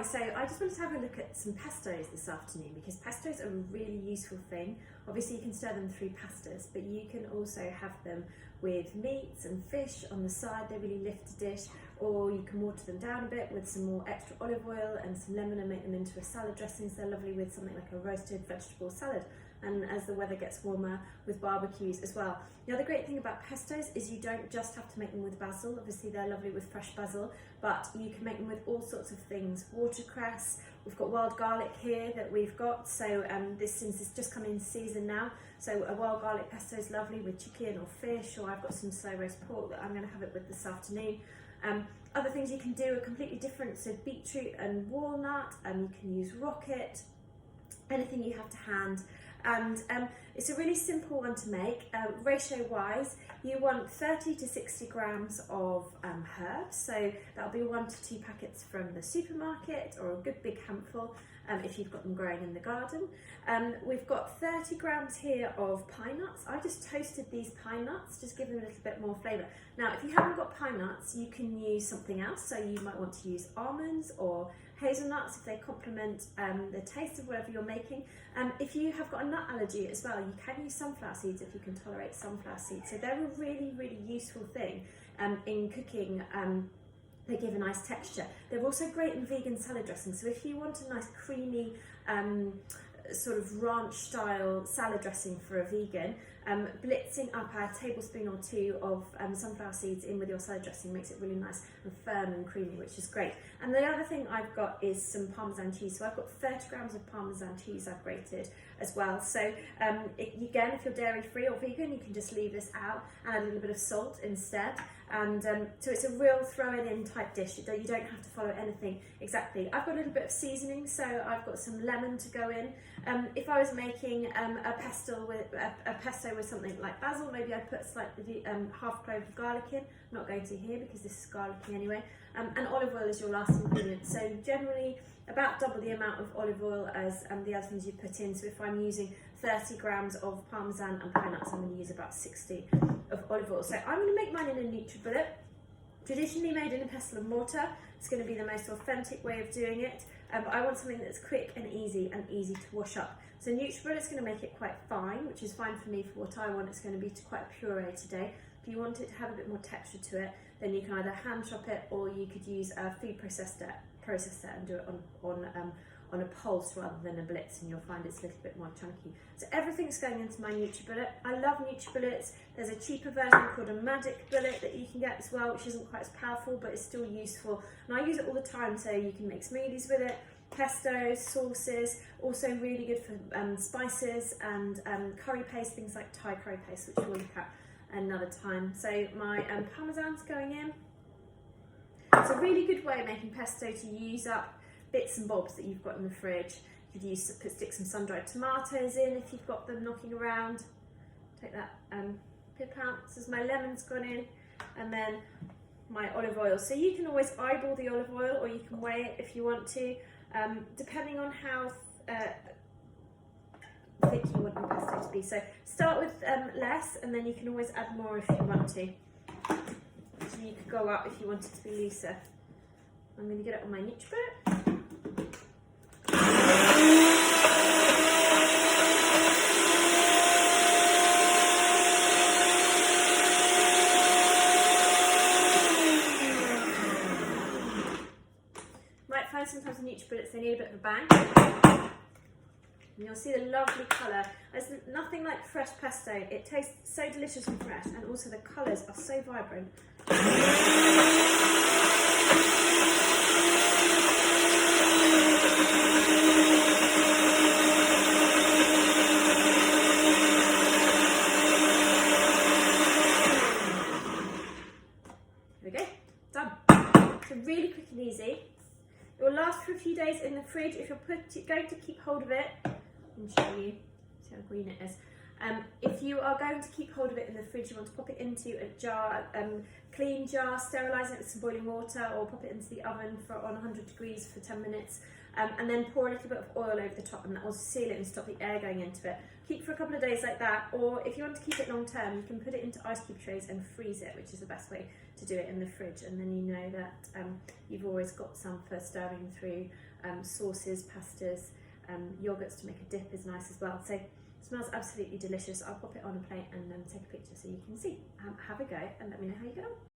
Hi, so I just wanted to have a look at some pestos this afternoon, because pestos are a really useful thing. Obviously you can stir them through pastas, but you can also have them with meats and fish on the side. They really lift a dish, or you can water them down a bit with some more extra olive oil and some lemon and make them into a salad dressing. So they're lovely with something like a roasted vegetable salad, and as the weather gets warmer, with barbecues as well. The other great thing about pestos is you don't just have to make them with basil. Obviously they're lovely with fresh basil, but you can make them with all sorts of things. Watercress, we've got wild garlic here that we've got, so since it's just come in season now, so a wild garlic pesto is lovely with chicken or fish, or I've got some slow roast pork that I'm going to have it with this afternoon. Other things you can do are completely different, so beetroot and walnut, you can use rocket, anything you have to hand. And it's a really simple one to make. Ratio wise, you want 30 to 60 grams of herbs, so that'll be 1 to 2 packets from the supermarket, or a good big handful if you've got them growing in the garden. We've got 30 grams here of pine nuts. I just toasted these pine nuts, just give them a little bit more flavour. Now if you haven't got pine nuts, you can use something else, so you might want to use almonds or hazelnuts if they complement the taste of whatever you're making. If you have got a nut allergy as well, you can use sunflower seeds if you can tolerate sunflower seeds. So they're a really, really useful thing in cooking. They give a nice texture. They're also great in vegan salad dressing. So if you want a nice creamy sort of ranch style salad dressing for a vegan, blitzing up a tablespoon or 2 of sunflower seeds in with your salad dressing makes it really nice and firm and creamy, which is great. And the other thing I've got is some Parmesan cheese. So I've got 30 grams of Parmesan cheese I've grated as well. So again, if you're dairy free or vegan, you can just leave this out and add a little bit of salt instead. And so it's a real throw it in type dish. You don't have to follow anything exactly. I've got a little bit of seasoning, so I've got some lemon to go in. If I was making a pesto with something like basil, maybe I'd put slightly half a clove of garlic in. I'm not going to here because this is garlicky anyway. And olive oil is your last ingredient. So generally about double the amount of olive oil as the other things you put in. So if I'm using 30 grams of Parmesan and pine nuts, I'm going to use about 60 of olive oil. So I'm going to make mine in a NutriBullet, traditionally made in a pestle and mortar. It's going to be the most authentic way of doing it, but I want something that's quick and easy to wash up. So NutriBullet is going to make it quite fine, which is fine for me for what I want. It's going to be quite a puree today. If you want it to have a bit more texture to it, then you can either hand chop it, or you could use a food processor and do it on a pulse rather than a blitz, and you'll find it's a little bit more chunky. So everything's going into my NutriBullet. I love NutriBullets. There's a cheaper version called a Magic Bullet that you can get as well, which isn't quite as powerful, but it's still useful. And I use it all the time, so you can make smoothies with it, pestos, sauces, also really good for spices and curry paste, things like Thai curry paste, which we'll look at another time. So my Parmesan's going in. It's a really good way of making pesto to use up bits and bobs that you've got in the fridge. You could stick some sun-dried tomatoes in if you've got them knocking around. Take that pip out. So my lemon's gone in, and then my olive oil. So you can always eyeball the olive oil, or you can weigh it if you want to, depending on how thick you want your pesto to be. So start with less, and then you can always add more if you want to. So you could go up if you want it to be looser. I'm going to get it on my NutriBullet. Sometimes the NutriBullets, they need a bit of a bang. And you'll see the lovely colour. There's nothing like fresh pesto. It tastes so delicious and fresh, and also the colours are so vibrant. There we go, done. So really quick and easy. It will last for a few days in the fridge if you're going to keep hold of it. I'll show you, see how green it is. If you are going to keep hold of it in the fridge, you want to pop it into a jar, clean jar, sterilise it with some boiling water, or pop it into the oven on 100 degrees for 10 minutes, and then pour a little bit of oil over the top, and that will seal it and stop the air going into it. Keep for a couple of days like that, or if you want to keep it long term, you can put it into ice cube trays and freeze it, which is the best way to do it in the fridge, and then you know that you've always got some for stirring through sauces, pastas, yogurts to make a dip is nice as well. So it smells absolutely delicious. I'll pop it on a plate and take a picture so you can see. Have a go and let me know how you get on.